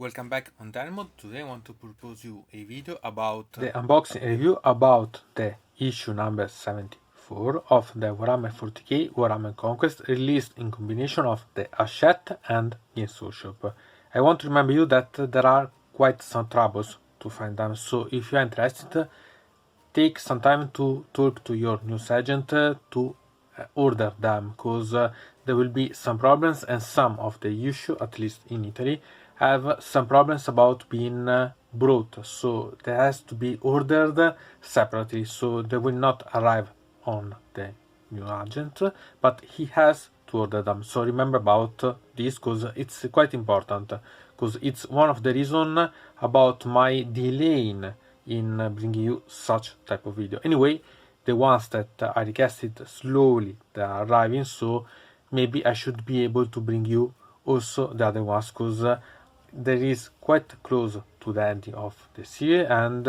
Welcome back on Tallyman. Today I want to propose you a video about the unboxing review about the issue number 74 of the Warhammer 40k Warhammer Conquest, released in combination of the Hachette and Games Workshop. I want to remember you that there are quite some troubles to find them, so if you are interested, take some time to talk to your news agent to order them, because there will be some problems, and some of the issue, at least in Italy, have some problems about being brought, so they has to be ordered separately, so they will not arrive on the new agent, but he has to order them. So remember about this, because it's quite important, because it's one of the reason about my delaying in bringing you such type of video. Anyway, the ones that I requested slowly, they are arriving, so maybe I should be able to bring you also the other ones, because there is quite close to the ending of the series, and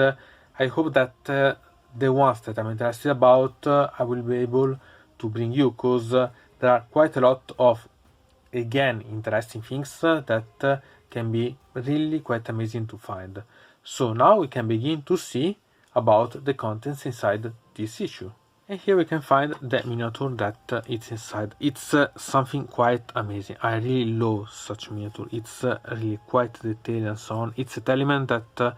I hope that the ones that I'm interested about I will be able to bring you, because there are quite a lot of, again, interesting things that can be really quite amazing to find. So now we can begin to see about the contents inside this issue. And here we can find the Minotaur that it's inside. It's something quite amazing. I really love such Minotaur. It's really quite detailed and so on. It's a Tallyman that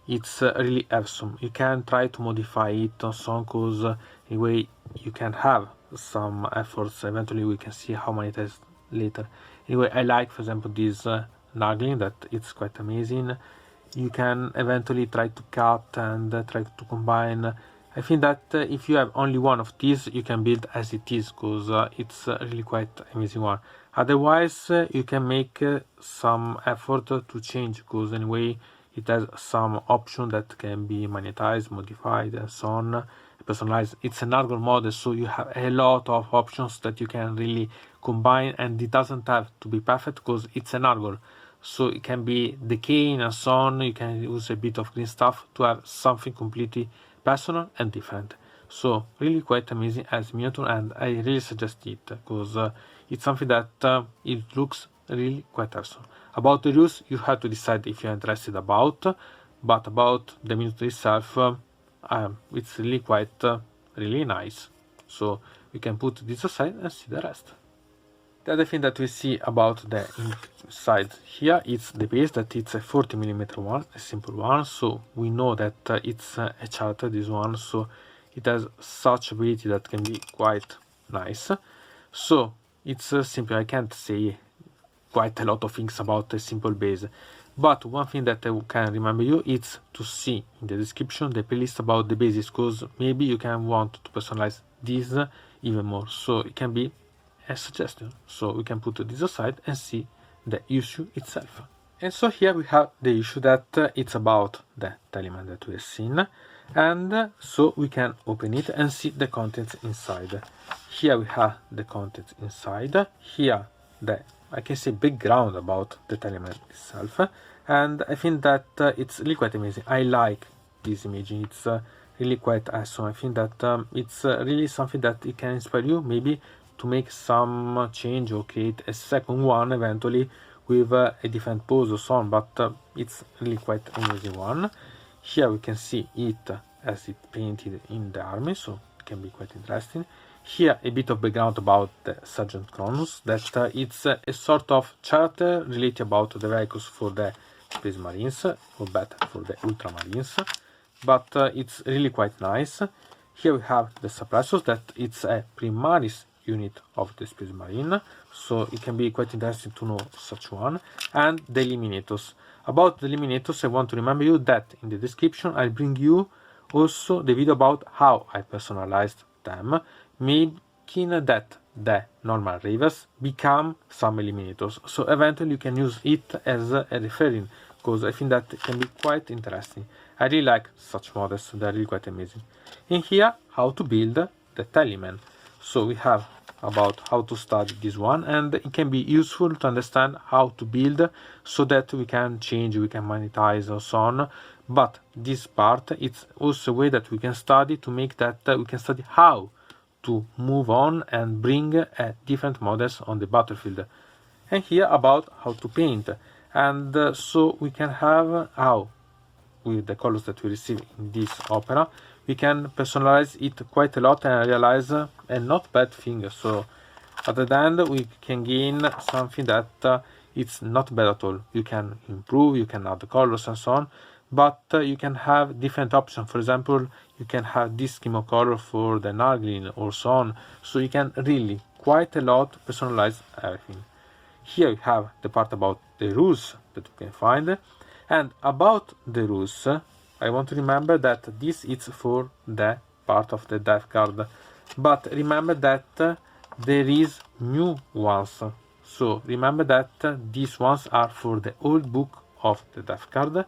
it's really awesome. You can try to modify it and so on, because anyway you can have some efforts. Eventually we can see how many it has later. Anyway, I like, for example, this Nagling, that it's quite amazing. You can eventually try to cut and try to combine. I think that if you have only one of these, you can build as it is, because it's really quite amazing one. Otherwise, you can make some effort to change, because anyway it has some option that can be monetized, modified, and so on, personalized. It's an Argol model, so you have a lot of options that you can really combine, and it doesn't have to be perfect, because it's an Argol. So it can be decaying and so on. You can use a bit of green stuff to have something completely personal and different. So really quite amazing as Minotaur, and I really suggest it, because it's something that it looks really quite awesome. About the rules, you have to decide if you're interested about, but about the Minotaur itself, it's really quite really nice. So we can put this aside and see the rest. The other thing that we see about the inside here is the base, that it's a 40mm one, a simple one, so we know that it's a charter, this one, so it has such ability that can be quite nice. So it's simple. I can't say quite a lot of things about a simple base, but one thing that I can remember you is to see in the description the playlist about the bases, because maybe you can want to personalize this even more, so it can be a suggestion. So we can put this aside and see the issue itself. And so here we have the issue that it's about the Tallyman that we have seen, and so we can open it and see the contents inside. Here we have the contents inside. Here I can say background about the Tallyman itself, and I think that it's really quite amazing. I like this image. It's really quite awesome. I think that it's really something that it can inspire you maybe to make some change or create a second one eventually with a different pose or so on, but it's really quite amazing one. Here we can see it as it painted in the army, so it can be quite interesting. Here a bit of background about the Sergeant Cronus, that it's a sort of charter related about the vehicles for the Space Marines, or better for the Ultramarines, but it's really quite nice. Here we have the suppressors, that it's a Primaris unit of the Space Marine, so it can be quite interesting to know such one. And the Eliminators. About the Eliminators, I want to remember you that in the description I'll bring you also the video about how I personalized them, making that the normal Ravers become some Eliminators, so eventually you can use it as a referring, because I think that it can be quite interesting. I really like such models, they're really quite amazing. In here, how to build the Tallyman. So we have about how to study this one, and it can be useful to understand how to build, so that we can change, we can monetize and so on. But this part, it's also a way that we can study to make that we can study how to move on and bring different models on the battlefield. And here about how to paint. And so we can have how, with the colors that we receive in this opera, we can personalize it quite a lot and realize a not bad thing. So at the end we can gain something that it's not bad at all. You can improve, you can add the colors and so on, but you can have different options. For example, you can have this scheme of color for the Narglin or so on. So you can really quite a lot personalize everything. Here you have the part about the rules that you can find. And about the rules, I want to remember that this is for the part of the Deathguard. But remember that there is new ones. So remember that these ones are for the old book of the Deathguard,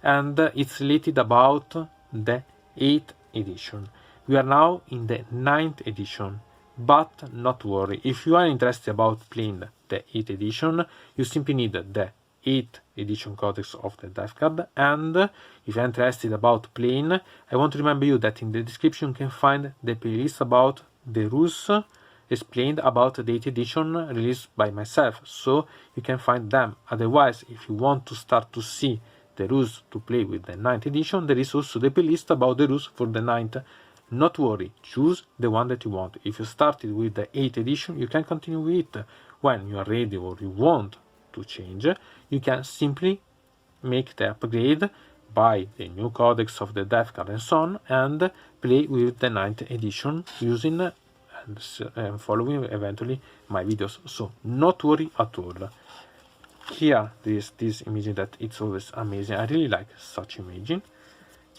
and it's related about the 8th edition. We are now in the 9th edition, but not worry. If you are interested about playing the 8th edition, you simply need the 8th edition codex of the Deathguard, and if you're interested about playing, I want to remember you that in the description you can find the playlist about the rules explained about the 8th edition released by myself, so you can find them. Otherwise, if you want to start to see the rules to play with the 9th edition, there is also the playlist about the rules for the 9th. Not worry, choose the one that you want. If you started with the 8th edition, you can continue with it. When you are ready or you want to change, you can simply make the upgrade, buy the new codex of the Deathguard and so on, and play with the 9th edition using and following eventually my videos. So not worry at all. Here there is this imaging that it's always amazing. I really like such imaging.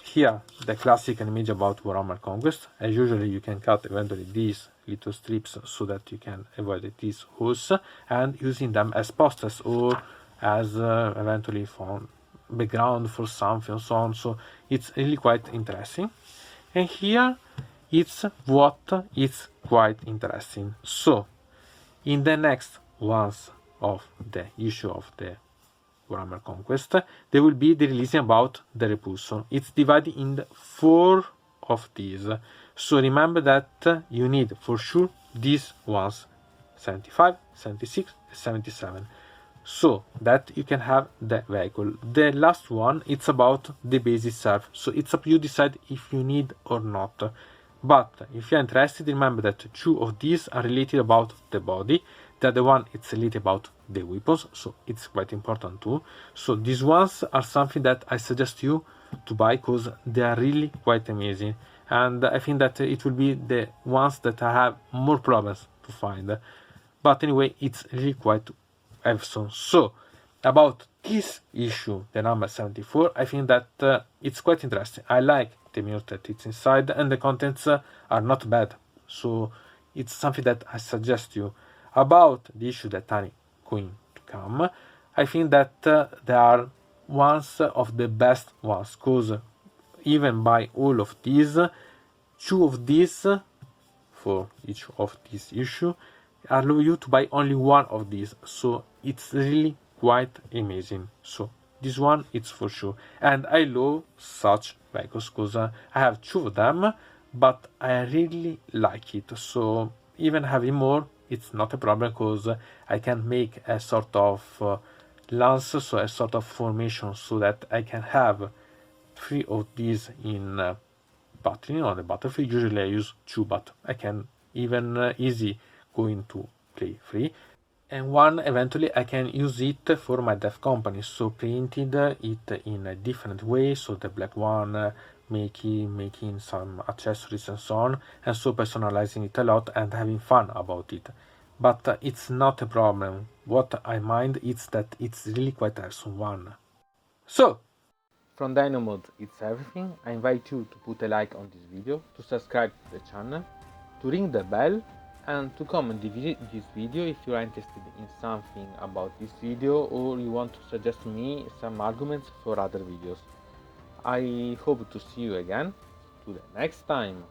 Here the classic image about Warhammer Conquest. As usually you can cut eventually these little strips so that you can avoid these holes, and using them as posters or as eventually for background for something and so on. So it's really quite interesting. And here it's what is quite interesting. So in the next ones of the issue of the Warhammer Conquest, there will be the releasing about the Repulsor. It's divided in 4 of these. So remember that you need for sure these ones, 75, 76, 77. So that you can have the vehicle. The last one, it's about the base itself. So it's up to you decide if you need or not. But if you're interested, remember that 2 of these are related about the body. The other one it's related about the weapons, so it's quite important too. So these ones are something that I suggest you to buy because they are really quite amazing, and I think that it will be the ones that I have more problems to find. But anyway, it's really quite awesome. So about this issue, the number 74, I think that it's quite interesting. I like the Minotaur that it's inside, and the contents are not bad. So it's something that I suggest you. About the issue that are going to come, I think that they are ones of the best ones, because even by all of these, 2 of these for each of these issue allow you to buy only 1 of these. So it's really quite amazing. So this one it's for sure, and I love such vehicles because I have 2 of them, but I really like it. So even having more, it's not a problem because I can make a sort of lance, so a sort of formation, so that I can have 3 of these in battling on the battlefield. Usually I use 2, but I can even easy going to play 3. And 1 eventually I can use it for my dev company, so painted it in a different way, so the black one, making some accessories and so on, and so personalizing it a lot and having fun about it. But it's not a problem. What I mind is that it's really quite awesome one. So from Dino Mode it's everything. I invite you to put a like on this video, to subscribe to the channel, to ring the bell, and to comment this video if you are interested in something about this video or you want to suggest me some arguments for other videos. I hope to see you again to the next time.